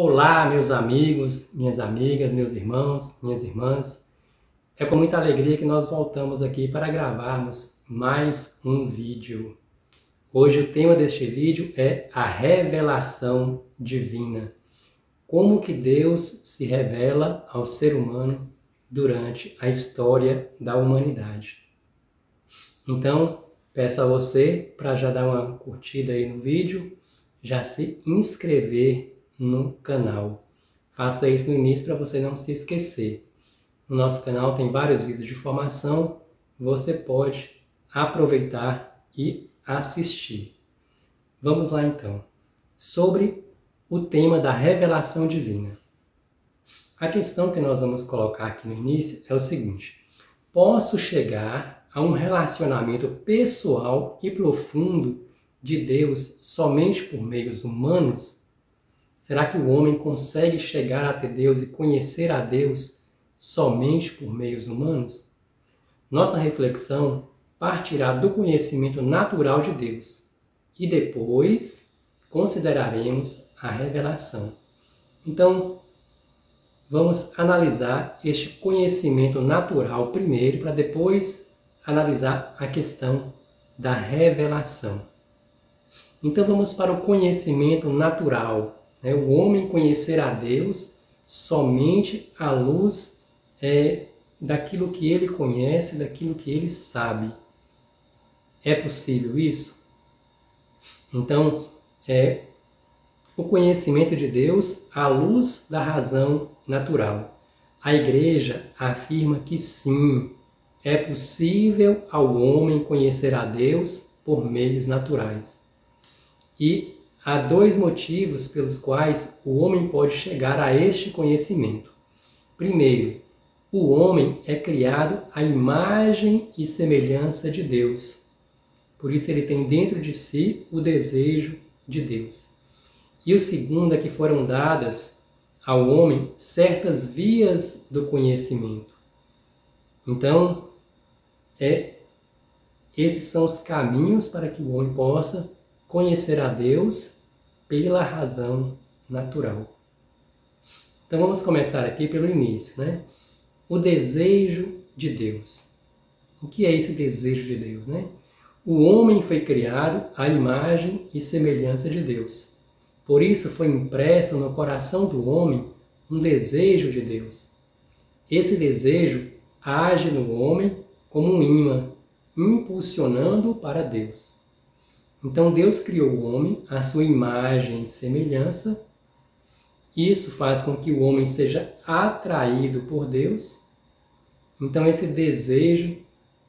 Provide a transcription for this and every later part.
Olá, meus amigos, minhas amigas, meus irmãos, minhas irmãs. É com muita alegria que nós voltamos aqui para gravarmos mais um vídeo. Hoje o tema deste vídeo é a revelação divina. Como que Deus se revela ao ser humano durante a história da humanidade. Então, peço a você para já dar uma curtida aí no vídeo, já se inscrever no canal. Faça isso no início para você não se esquecer. No nosso canal tem vários vídeos de formação, você pode aproveitar e assistir. Vamos lá então, sobre o tema da revelação divina. A questão que nós vamos colocar aqui no início é o seguinte: posso chegar a um relacionamento pessoal e profundo de Deus somente por meios humanos? Será que o homem consegue chegar até Deus e conhecer a Deus somente por meios humanos? Nossa reflexão partirá do conhecimento natural de Deus e depois consideraremos a revelação. Então, vamos analisar este conhecimento natural primeiro, para depois analisar a questão da revelação. Então vamos para o conhecimento natural. O homem conhecer a Deus somente à luz daquilo que ele conhece, daquilo que ele sabe. É possível isso? Então, o conhecimento de Deus à luz da razão natural. A Igreja afirma que sim, é possível ao homem conhecer a Deus por meios naturais. E há dois motivos pelos quais o homem pode chegar a este conhecimento. Primeiro, o homem é criado à imagem e semelhança de Deus. Por isso ele tem dentro de si o desejo de Deus. E o segundo é que foram dadas ao homem certas vias do conhecimento. Então, esses são os caminhos para que o homem possa conhecer a Deus pela razão natural. Então vamos começar aqui pelo início, O desejo de Deus. O que é esse desejo de Deus, O homem foi criado à imagem e semelhança de Deus. Por isso foi impresso no coração do homem um desejo de Deus. Esse desejo age no homem como um imã, impulsionando-o para Deus. Então Deus criou o homem à sua imagem e semelhança. Isso faz com que o homem seja atraído por Deus. Então esse desejo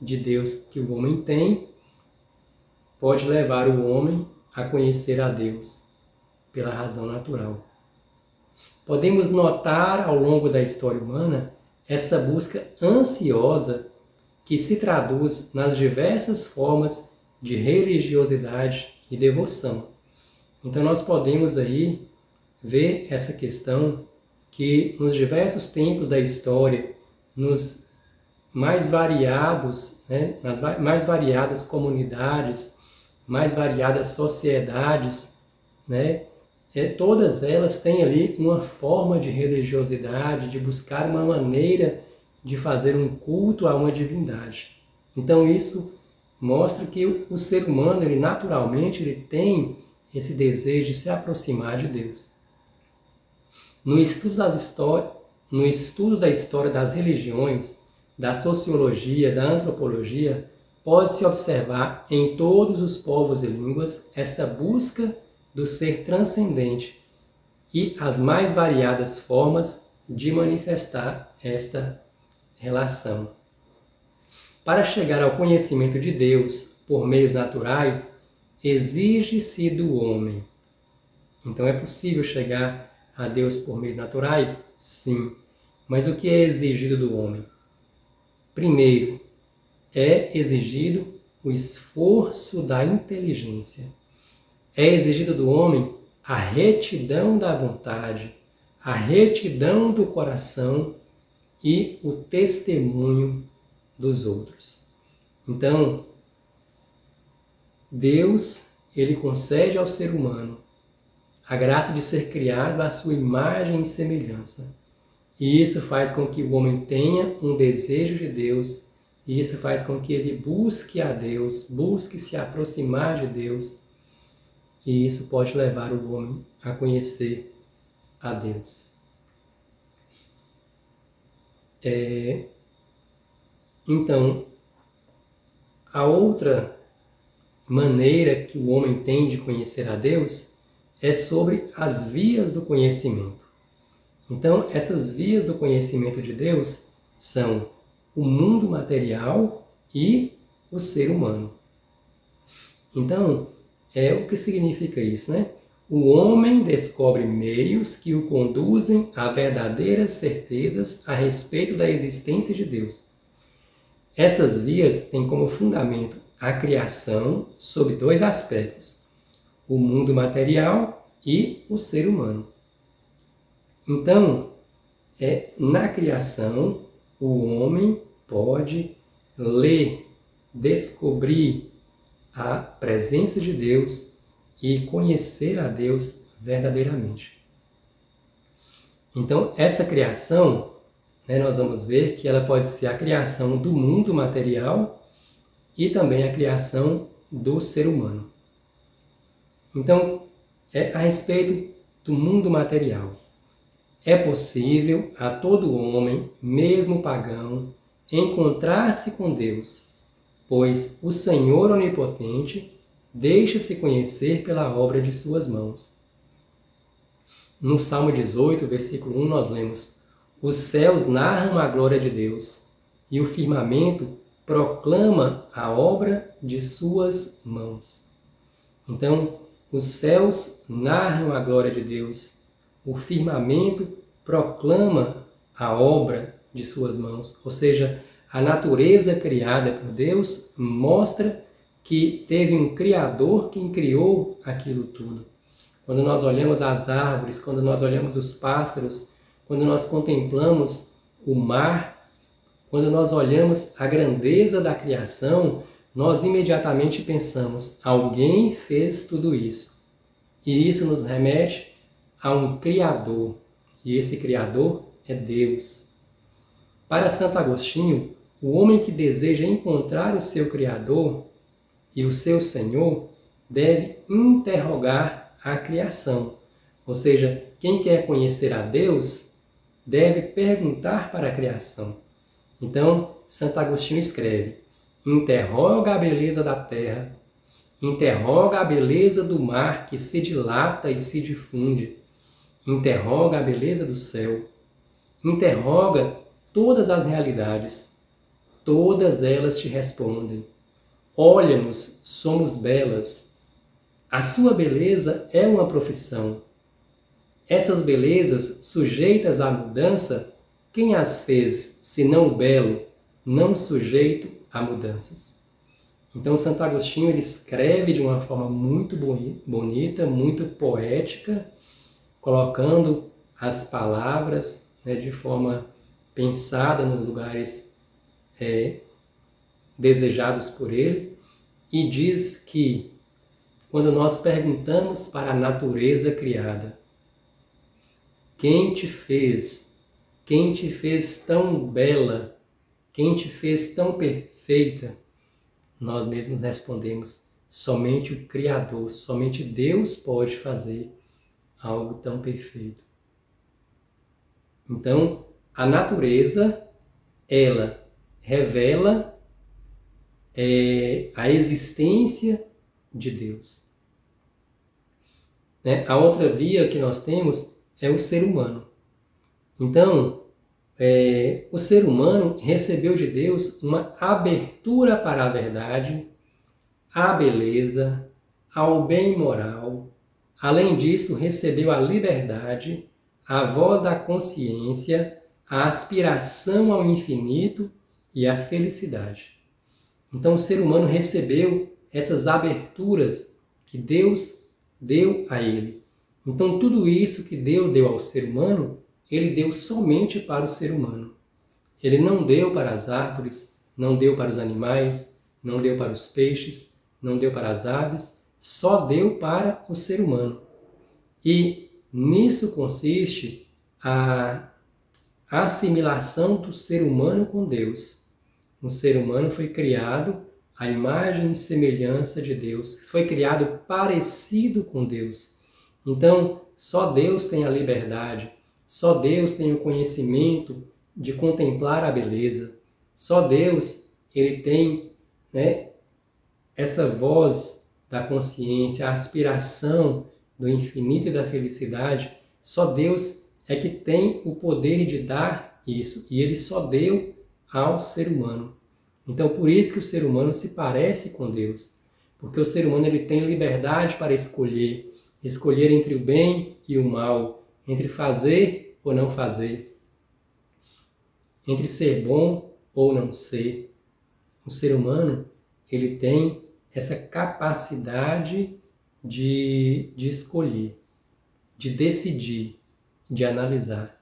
de Deus que o homem tem pode levar o homem a conhecer a Deus pela razão natural. Podemos notar ao longo da história humana essa busca ansiosa que se traduz nas diversas formas de religiosidade e devoção. Então nós podemos aí ver essa questão que nos diversos tempos da história, nos mais variados, nas mais variadas comunidades, mais variadas sociedades, todas elas têm ali uma forma de religiosidade, de buscar uma maneira de fazer um culto a uma divindade. Então isso mostra que o ser humano, naturalmente, tem esse desejo de se aproximar de Deus. No estudo da história das religiões, da sociologia, da antropologia, pode-se observar em todos os povos e línguas esta busca do ser transcendente e as mais variadas formas de manifestar esta relação. Para chegar ao conhecimento de Deus por meios naturais, exige-se do homem. Então é possível chegar a Deus por meios naturais? Sim. Mas o que é exigido do homem? Primeiro, é exigido o esforço da inteligência. É exigido do homem a retidão da vontade, a retidão do coração e o testemunho dos outros. Então, Deus, ele concede ao ser humano a graça de ser criado à sua imagem e semelhança. E isso faz com que o homem tenha um desejo de Deus, e isso faz com que ele busque a Deus, busque se aproximar de Deus, e isso pode levar o homem a conhecer a Deus. Então, a outra maneira que o homem tem de conhecer a Deus é sobre as vias do conhecimento. Então, essas vias do conhecimento de Deus são o mundo material e o ser humano. Então, o que significa isso, né? O homem descobre meios que o conduzem a verdadeiras certezas a respeito da existência de Deus. Essas vias têm como fundamento a criação sob dois aspectos: o mundo material e o ser humano. Então, na criação, o homem pode ler, descobrir a presença de Deus e conhecer a Deus verdadeiramente. Então, essa criação, nós vamos ver que ela pode ser a criação do mundo material e também a criação do ser humano. Então, a respeito do mundo material. É possível a todo homem, mesmo pagão, encontrar-se com Deus, pois o Senhor Onipotente deixa-se conhecer pela obra de suas mãos. No Salmo 18, versículo 1, nós lemos: os céus narram a glória de Deus, e o firmamento proclama a obra de suas mãos. Então, os céus narram a glória de Deus, o firmamento proclama a obra de suas mãos, ou seja, a natureza criada por Deus mostra que teve um Criador quem criou aquilo tudo. Quando nós olhamos as árvores, quando nós olhamos os pássaros, quando nós contemplamos o mar, quando nós olhamos a grandeza da criação, nós imediatamente pensamos: alguém fez tudo isso. E isso nos remete a um Criador, e esse Criador é Deus. Para Santo Agostinho, o homem que deseja encontrar o seu Criador e o seu Senhor deve interrogar a criação. Ou seja, quem quer conhecer a Deus deve perguntar para a criação. Então, Santo Agostinho escreve: interroga a beleza da terra, interroga a beleza do mar que se dilata e se difunde, interroga a beleza do céu, interroga todas as realidades, todas elas te respondem. Olha-nos, somos belas. A sua beleza é uma profissão. Essas belezas sujeitas à mudança, quem as fez, senão o belo, não sujeito a mudanças? Então, Santo Agostinho ele escreve de uma forma muito bonita, muito poética, colocando as palavras de forma pensada nos lugares desejados por ele, e diz que quando nós perguntamos para a natureza criada: quem te fez? Quem te fez tão bela? Quem te fez tão perfeita? Nós mesmos respondemos: somente o Criador, somente Deus pode fazer algo tão perfeito. Então, a natureza, ela revela a existência de Deus. A outra via que nós temos é o ser humano. Então, o ser humano recebeu de Deus uma abertura para a verdade, à beleza, ao bem moral. Além disso, recebeu a liberdade, a voz da consciência, a aspiração ao infinito e a felicidade. Então, o ser humano recebeu essas aberturas que Deus deu a ele. Então, tudo isso que Deus deu ao ser humano, ele deu somente para o ser humano. Ele não deu para as árvores, não deu para os animais, não deu para os peixes, não deu para as aves, só deu para o ser humano. E nisso consiste a assimilação do ser humano com Deus. O ser humano foi criado à imagem e semelhança de Deus, foi criado parecido com Deus. Então, só Deus tem a liberdade, só Deus tem o conhecimento de contemplar a beleza, só Deus ele tem, essa voz da consciência, a aspiração do infinito e da felicidade. Só Deus é que tem o poder de dar isso, e ele só deu ao ser humano. Então, por isso que o ser humano se parece com Deus, porque o ser humano ele tem liberdade para escolher entre o bem e o mal, entre fazer ou não fazer, entre ser bom ou não ser. O ser humano ele tem essa capacidade de escolher, de decidir, de analisar.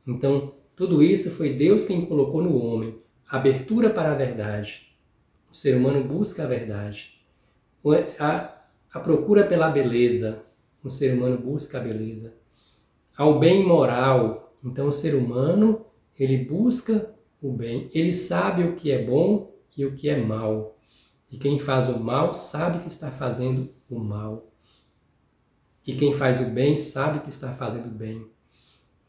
Então, tudo isso foi Deus quem colocou no homem. Abertura para a verdade. O ser humano busca a verdade. A procura pela beleza. O ser humano busca a beleza. Ao bem moral. Então, o ser humano, ele busca o bem. Ele sabe o que é bom e o que é mal. E quem faz o mal sabe que está fazendo o mal. E quem faz o bem sabe que está fazendo o bem.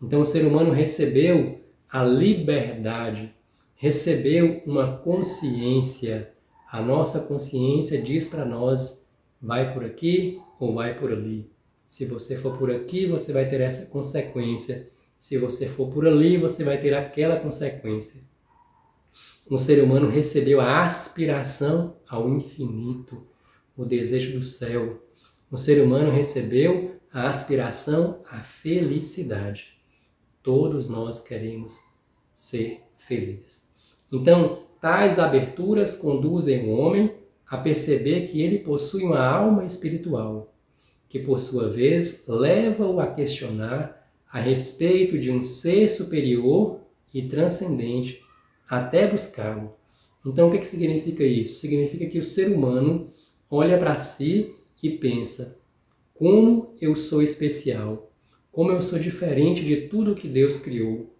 Então o ser humano recebeu a liberdade, recebeu uma consciência. A nossa consciência diz para nós, vai por aqui ou vai por ali. Se você for por aqui, você vai ter essa consequência. Se você for por ali, você vai ter aquela consequência. O ser humano recebeu a aspiração ao infinito, o desejo do céu. O ser humano recebeu a aspiração à felicidade. Todos nós queremos ser felizes. Então, tais aberturas conduzem o homem a perceber que ele possui uma alma espiritual, que por sua vez leva-o a questionar a respeito de um ser superior e transcendente, até buscá-lo. Então, o que significa isso? Significa que o ser humano olha para si e pensa: como eu sou especial, como eu sou diferente de tudo que Deus criou,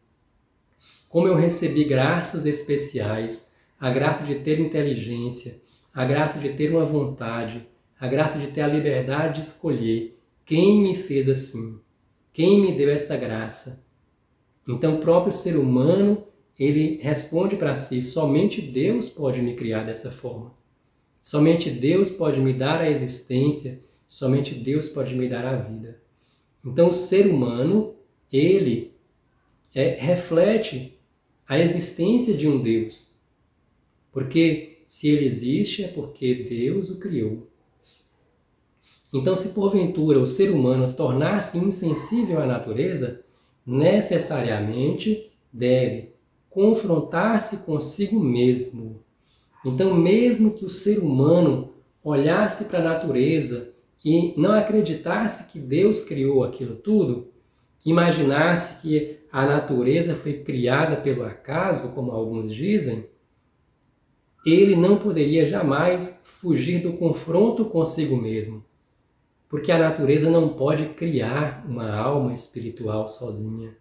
como eu recebi graças especiais, a graça de ter inteligência, a graça de ter uma vontade, a graça de ter a liberdade de escolher. Quem me fez assim? Quem me deu esta graça? Então, o próprio ser humano, ele responde para si: somente Deus pode me criar dessa forma. Somente Deus pode me dar a existência, somente Deus pode me dar a vida. Então o ser humano, ele reflete a existência de um Deus. Porque se ele existe é porque Deus o criou. Então se porventura o ser humano tornar-se insensível à natureza, necessariamente deve confrontar-se consigo mesmo. Então, mesmo que o ser humano olhasse para a natureza e não acreditasse que Deus criou aquilo tudo, imaginasse que a natureza foi criada pelo acaso, como alguns dizem, ele não poderia jamais fugir do confronto consigo mesmo, porque a natureza não pode criar uma alma espiritual sozinha.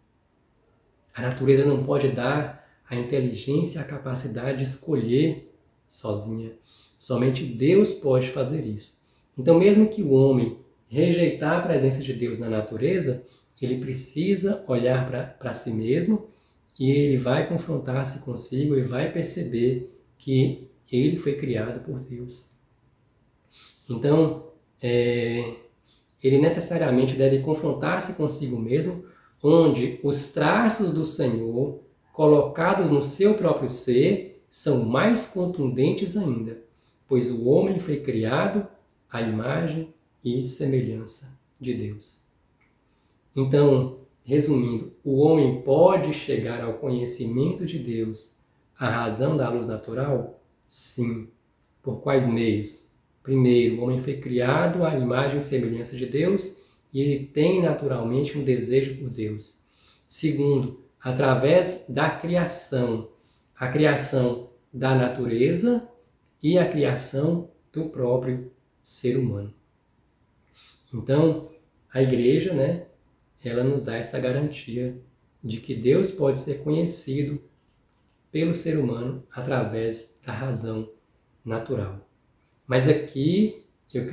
A natureza não pode dar a inteligência, a capacidade de escolher sozinha. Somente Deus pode fazer isso. Então, mesmo que o homem rejeitar a presença de Deus na natureza, ele precisa olhar para si mesmo e ele vai confrontar-se consigo e vai perceber que ele foi criado por Deus. Então, ele necessariamente deve confrontar-se consigo mesmo, onde os traços do Senhor, colocados no seu próprio ser, são mais contundentes ainda, pois o homem foi criado à imagem e semelhança de Deus. Então, resumindo, o homem pode chegar ao conhecimento de Deus à razão da luz natural? Sim. Por quais meios? Primeiro, o homem foi criado à imagem e semelhança de Deus e ele tem naturalmente um desejo por Deus. Segundo, através da criação, a criação da natureza e a criação do próprio ser humano. Então, a igreja, né, ela nos dá essa garantia de que Deus pode ser conhecido pelo ser humano através da razão natural. Mas aqui eu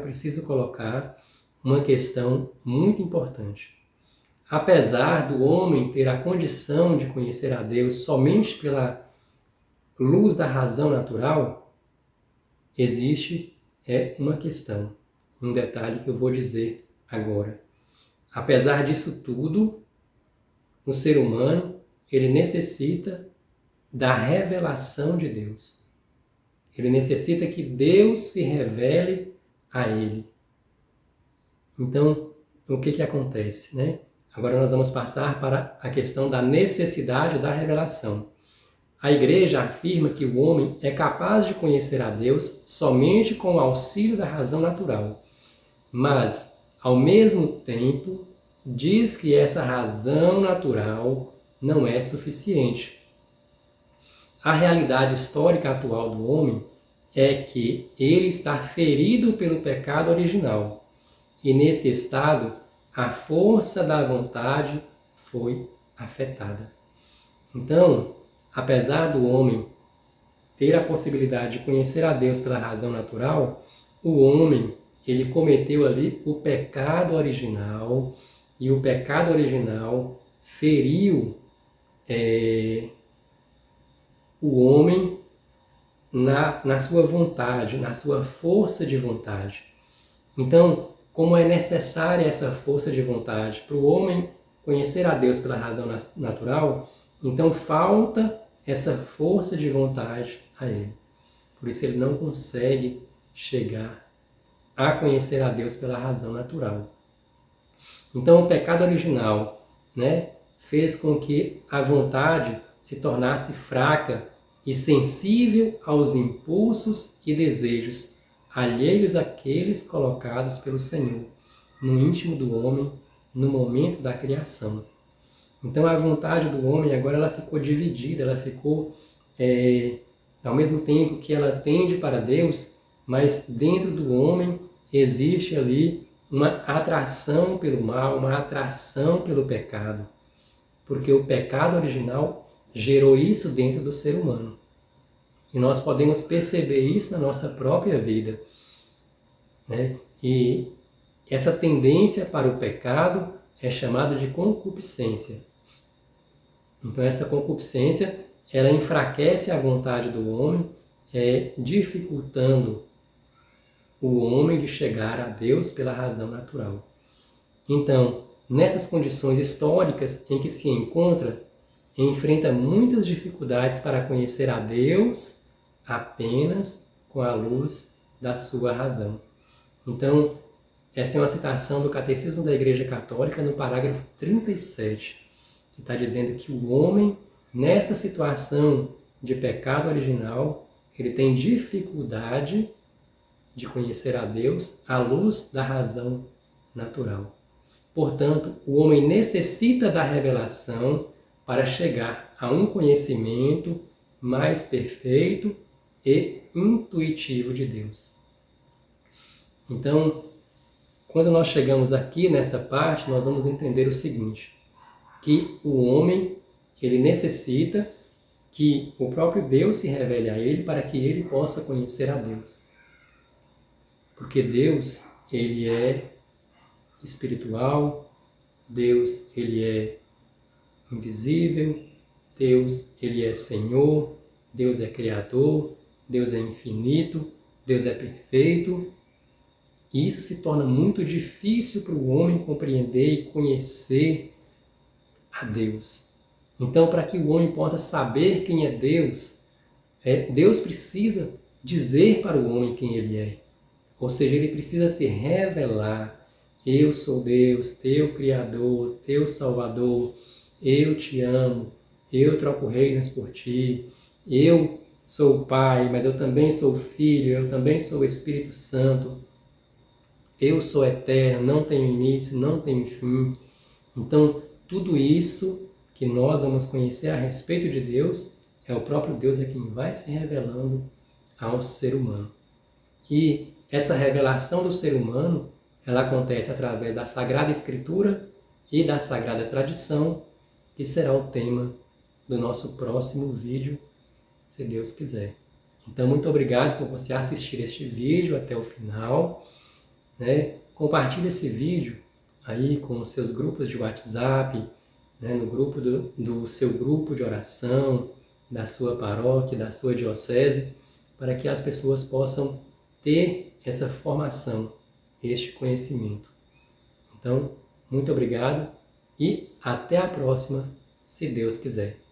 preciso colocar uma questão muito importante. Apesar do homem ter a condição de conhecer a Deus somente pela luz da razão natural, existe uma questão, um detalhe que eu vou dizer agora. Apesar disso tudo, o ser humano, ele necessita da revelação de Deus. Ele necessita que Deus se revele a ele. Então, o que acontece, né? Agora nós vamos passar para a questão da necessidade da revelação. A igreja afirma que o homem é capaz de conhecer a Deus somente com o auxílio da razão natural, mas, ao mesmo tempo, diz que essa razão natural não é suficiente. A realidade histórica atual do homem é que ele está ferido pelo pecado original, e nesse estado, a força da vontade foi afetada. Então, apesar do homem ter a possibilidade de conhecer a Deus pela razão natural, o homem, ele cometeu ali o pecado original, e o pecado original feriu o homem na sua vontade, na sua força de vontade. Então, como é necessária essa força de vontade para o homem conhecer a Deus pela razão natural, então falta essa força de vontade a ele. Por isso ele não consegue chegar a conhecer a Deus pela razão natural. Então o pecado original, né, fez com que a vontade se tornasse fraca e sensível aos impulsos e desejos alheios àqueles colocados pelo Senhor no íntimo do homem no momento da criação. Então a vontade do homem agora ela ficou dividida, ela ficou ao mesmo tempo que ela tende para Deus, mas dentro do homem existe ali uma atração pelo mal, uma atração pelo pecado, porque o pecado original gerou isso dentro do ser humano. E nós podemos perceber isso na nossa própria vida, né? E essa tendência para o pecado é chamada de concupiscência. Então essa concupiscência, ela enfraquece a vontade do homem, dificultando o homem de chegar a Deus pela razão natural. Então, nessas condições históricas em que se encontra, enfrenta muitas dificuldades para conhecer a Deus apenas com a luz da sua razão. Então, esta é uma citação do Catecismo da Igreja Católica no parágrafo 37, que está dizendo que o homem, nesta situação de pecado original, ele tem dificuldade de conhecer a Deus à luz da razão natural. Portanto, o homem necessita da revelação para chegar a um conhecimento mais perfeito e intuitivo de Deus. Então, quando nós chegamos aqui nesta parte, nós vamos entender o seguinte, que o homem, ele necessita que o próprio Deus se revele a ele para que ele possa conhecer a Deus. Porque Deus, ele é espiritual, Deus, ele é invisível, Deus, ele é Senhor, Deus é Criador, Deus é infinito, Deus é perfeito. E isso se torna muito difícil para o homem compreender e conhecer a Deus. Então, para que o homem possa saber quem é Deus, Deus precisa dizer para o homem quem ele é. Ou seja, ele precisa se revelar. Eu sou Deus, teu Criador, teu Salvador, eu te amo, eu troco reinos por ti, eu sou o Pai, mas eu também sou o Filho, eu também sou o Espírito Santo, eu sou eterno, não tenho início, não tenho fim. Então, tudo isso que nós vamos conhecer a respeito de Deus, é o próprio Deus quem vai se revelando ao ser humano. E essa revelação do ser humano, ela acontece através da Sagrada Escritura e da Sagrada Tradição, que será o tema do nosso próximo vídeo, se Deus quiser. Então, muito obrigado por você assistir este vídeo até o final, né? Compartilhe esse vídeo aí com os seus grupos de WhatsApp, né? No grupo do seu grupo de oração, da sua paróquia, da sua diocese, para que as pessoas possam ter essa formação, este conhecimento. Então, muito obrigado e até a próxima, se Deus quiser.